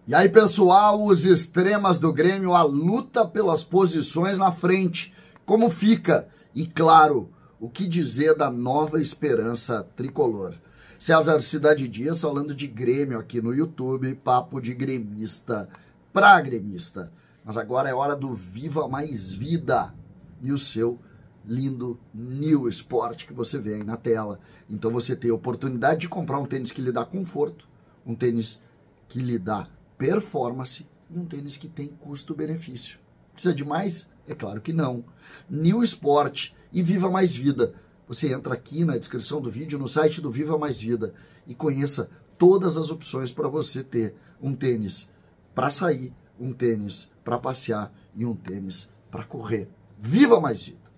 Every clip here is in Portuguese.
E aí, pessoal, os extremas do Grêmio, a luta pelas posições na frente, como fica? E claro, o que dizer da nova esperança tricolor? César Cidade Dias falando de Grêmio aqui no YouTube, papo de gremista pra gremista. Mas agora é hora do Viva Mais Vida e o seu lindo New Sport que você vê aí na tela. Então você tem a oportunidade de comprar um tênis que lhe dá conforto, um tênis que lhe dá performance e um tênis que tem custo-benefício. Precisa de mais? É claro que não. New Sport e Viva Mais Vida. Você entra aqui na descrição do vídeo, no site do Viva Mais Vida e conheça todas as opções para você ter um tênis para sair, um tênis para passear e um tênis para correr. Viva Mais Vida!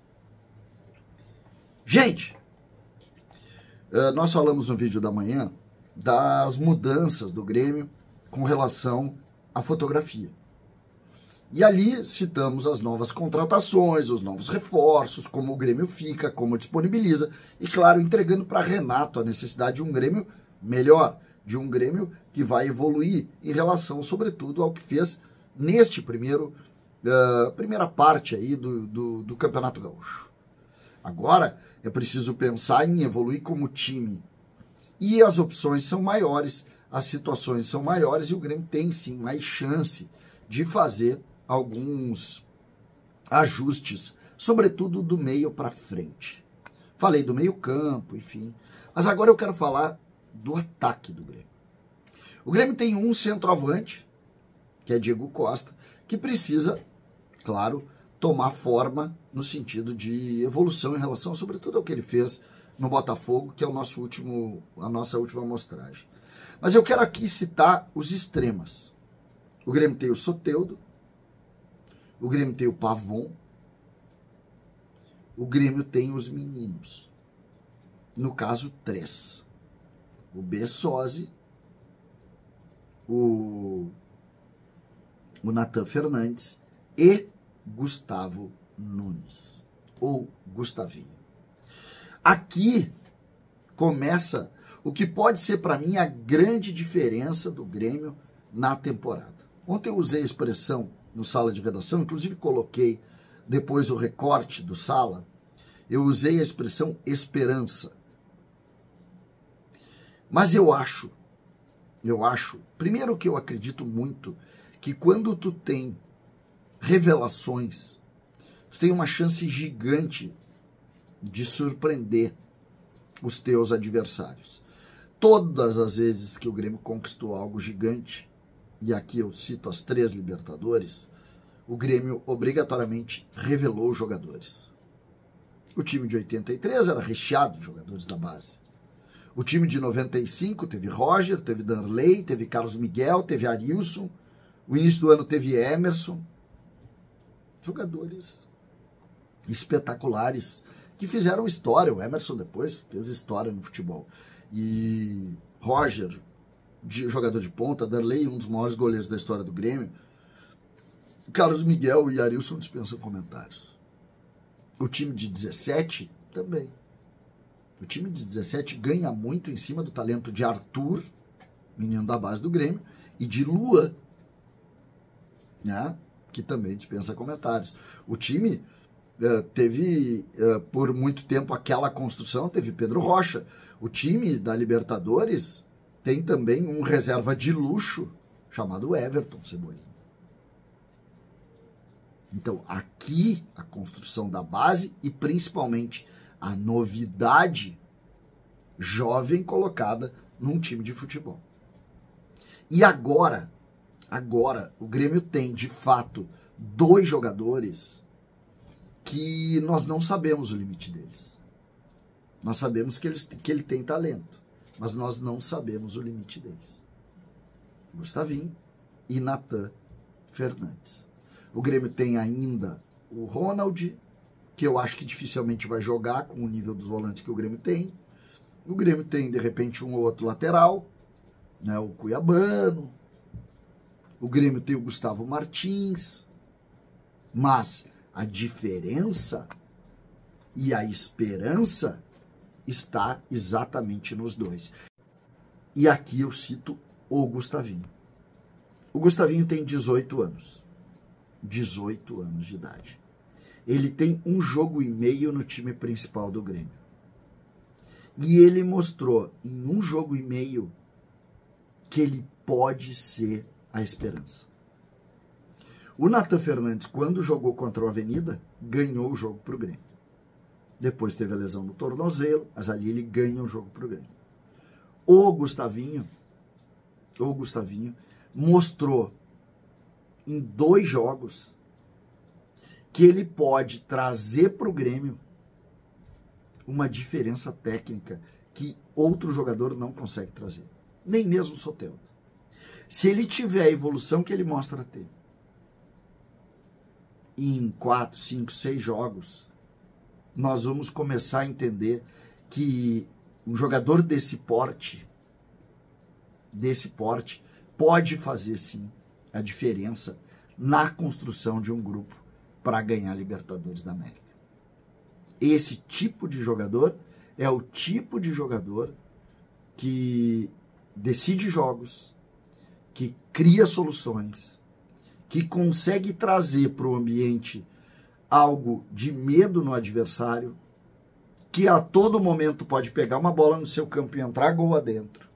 Gente, nós falamos no vídeo da manhã das mudanças do Grêmio com relação à fotografia. E ali citamos as novas contratações, os novos reforços, como o Grêmio fica, como disponibiliza, e claro, entregando para Renato a necessidade de um Grêmio melhor, de um Grêmio que vai evoluir em relação, sobretudo, ao que fez neste primeira parte aí do Campeonato Gaúcho. Agora é preciso pensar em evoluir como time. E as opções são maiores, as situações são maiores e o Grêmio tem sim mais chance de fazer alguns ajustes, sobretudo do meio para frente. Falei do meio campo, enfim. Mas agora eu quero falar do ataque do Grêmio. O Grêmio tem um centroavante, que é Diego Costa, que precisa, claro, tomar forma no sentido de evolução em relação, sobretudo, ao que ele fez no Botafogo, que é a nossa última amostragem. Mas eu quero aqui citar os extremas. O Grêmio tem o Soteldo, o Grêmio tem o Pavon, o Grêmio tem os meninos. No caso, 3. O Bessosi, o Nathan Fernandes e Gustavo Nunes, ou Gustavinho. Aqui começa o que pode ser para mim a grande diferença do Grêmio na temporada. Ontem eu usei a expressão no Sala de Redação, inclusive coloquei depois o recorte do Sala, eu usei a expressão esperança. Mas eu acho, primeiro que eu acredito muito, que quando tu tem revelações, tu tem uma chance gigante de surpreender os teus adversários. Todas as vezes que o Grêmio conquistou algo gigante, e aqui eu cito as 3 Libertadores, o Grêmio obrigatoriamente revelou os jogadores. O time de 83 era recheado de jogadores da base. O time de 95 teve Roger, teve Danley, teve Carlos Miguel, teve Arilson. O início do ano teve Emerson. Jogadores espetaculares que fizeram história. O Emerson depois fez história no futebol. E Roger, jogador de ponta, Danley, um dos maiores goleiros da história do Grêmio. Carlos Miguel e Arilson dispensam comentários. O time de 17 também. O time de 17 ganha muito em cima do talento de Arthur, menino da base do Grêmio, e de Luan, né, que também dispensa comentários. O time teve, por muito tempo, aquela construção, teve Pedro Rocha. O time da Libertadores tem também um reserva de luxo chamado Everton Cebolinha. Então, aqui, a construção da base e, principalmente, a novidade jovem colocada num time de futebol. E agora, o Grêmio tem, de fato, 2 jogadores que nós não sabemos o limite deles. Nós sabemos que ele tem talento, mas nós não sabemos o limite deles. Gustavinho e Nathan Fernandes. O Grêmio tem ainda o Ronald, que eu acho que dificilmente vai jogar com o nível dos volantes que o Grêmio tem. O Grêmio tem, de repente, um ou outro lateral, né, o Cuiabano. O Grêmio tem o Gustavo Martins. Mas a diferença e a esperança está exatamente nos 2. E aqui eu cito o Gustavinho. O Gustavinho tem 18 anos. 18 anos de idade. Ele tem 1 jogo e meio no time principal do Grêmio. E ele mostrou em 1 jogo e meio que ele pode ser a esperança. O Nathan Fernandes, quando jogou contra o Avenida, ganhou o jogo para o Grêmio. Depois teve a lesão no tornozelo, mas ali ele ganha o jogo para o Grêmio. O Gustavinho mostrou em 2 jogos que ele pode trazer para o Grêmio uma diferença técnica que outro jogador não consegue trazer. Nem mesmo o Soteldo. Se ele tiver a evolução que ele mostra ter, em 4, 5, 6 jogos, nós vamos começar a entender que um jogador desse porte pode fazer sim a diferença na construção de um grupo para ganhar a Libertadores da América. Esse tipo de jogador é o tipo de jogador que decide jogos, que cria soluções, que consegue trazer para o ambiente algo de medo no adversário, que a todo momento pode pegar uma bola no seu campo e entrar gol adentro,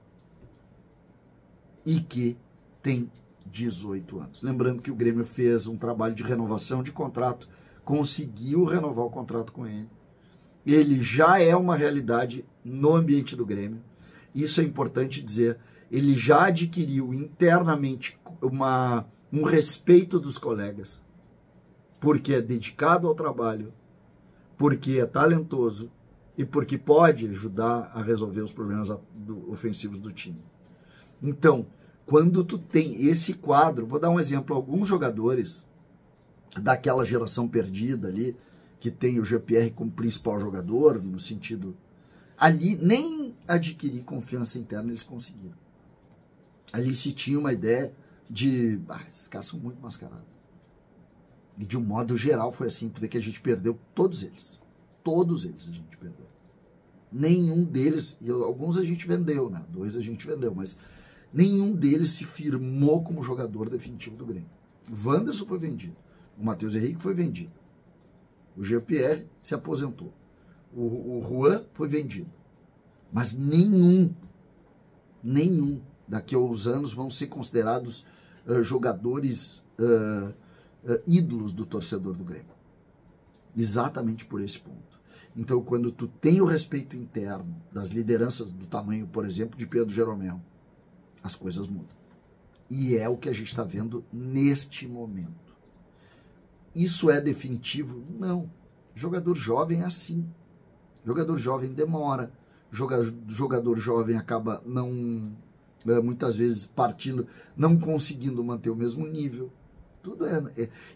e que tem 18 anos. Lembrando que o Grêmio fez um trabalho de renovação de contrato, conseguiu renovar o contrato com ele. Ele já é uma realidade no ambiente do Grêmio. Isso é importante dizer. Ele já adquiriu internamente um respeito dos colegas, porque é dedicado ao trabalho, porque é talentoso e porque pode ajudar a resolver os problemas ofensivos do time. Então, quando tu tem esse quadro, vou dar um exemplo, alguns jogadores daquela geração perdida ali, que tem o Jean-Pierre como principal jogador, no sentido, ali nem adquirir confiança interna eles conseguiram. Ali se tinha uma ideia de, esses caras são muito mascarados. E de um modo geral foi assim, tu vê que a gente perdeu todos eles. Todos eles a gente perdeu. Nenhum deles, e alguns a gente vendeu, né? 2 a gente vendeu, mas nenhum deles se firmou como jogador definitivo do Grêmio. O Wanderson foi vendido. O Matheus Henrique foi vendido. O Jean-Pierre se aposentou. O Juan foi vendido. Mas nenhum daqui a uns anos vão ser considerados jogadores ídolos do torcedor do Grêmio. Exatamente por esse ponto. Então, quando tu tem o respeito interno das lideranças do tamanho, por exemplo, de Pedro Jeromel, as coisas mudam. E é o que a gente está vendo neste momento. Isso é definitivo? Não. Jogador jovem é assim. Jogador jovem demora. Jogador jovem acaba muitas vezes partindo, não conseguindo manter o mesmo nível. Tudo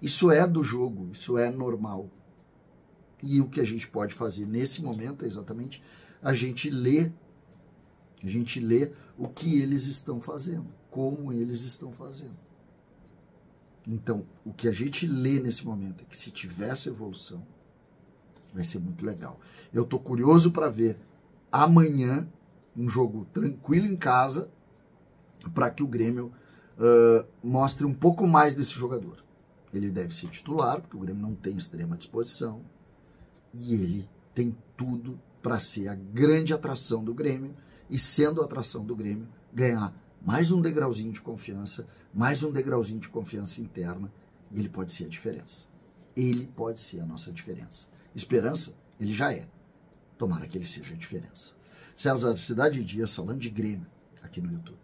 isso é do jogo, isso é normal. E o que a gente pode fazer nesse momento é exatamente a gente lê o que eles estão fazendo, como eles estão fazendo. Então, o que a gente lê nesse momento é que se tivesse evolução, vai ser muito legal. Eu estou curioso para ver amanhã um jogo tranquilo em casa, para que o Grêmio mostre um pouco mais desse jogador. Ele deve ser titular, porque o Grêmio não tem extrema disposição, e ele tem tudo para ser a grande atração do Grêmio, e sendo a atração do Grêmio, ganhar mais um degrauzinho de confiança, mais um degrauzinho de confiança interna, e ele pode ser a diferença. Ele pode ser a nossa diferença. Esperança, ele já é. Tomara que ele seja a diferença. César Cidade Dias falando de Grêmio aqui no YouTube.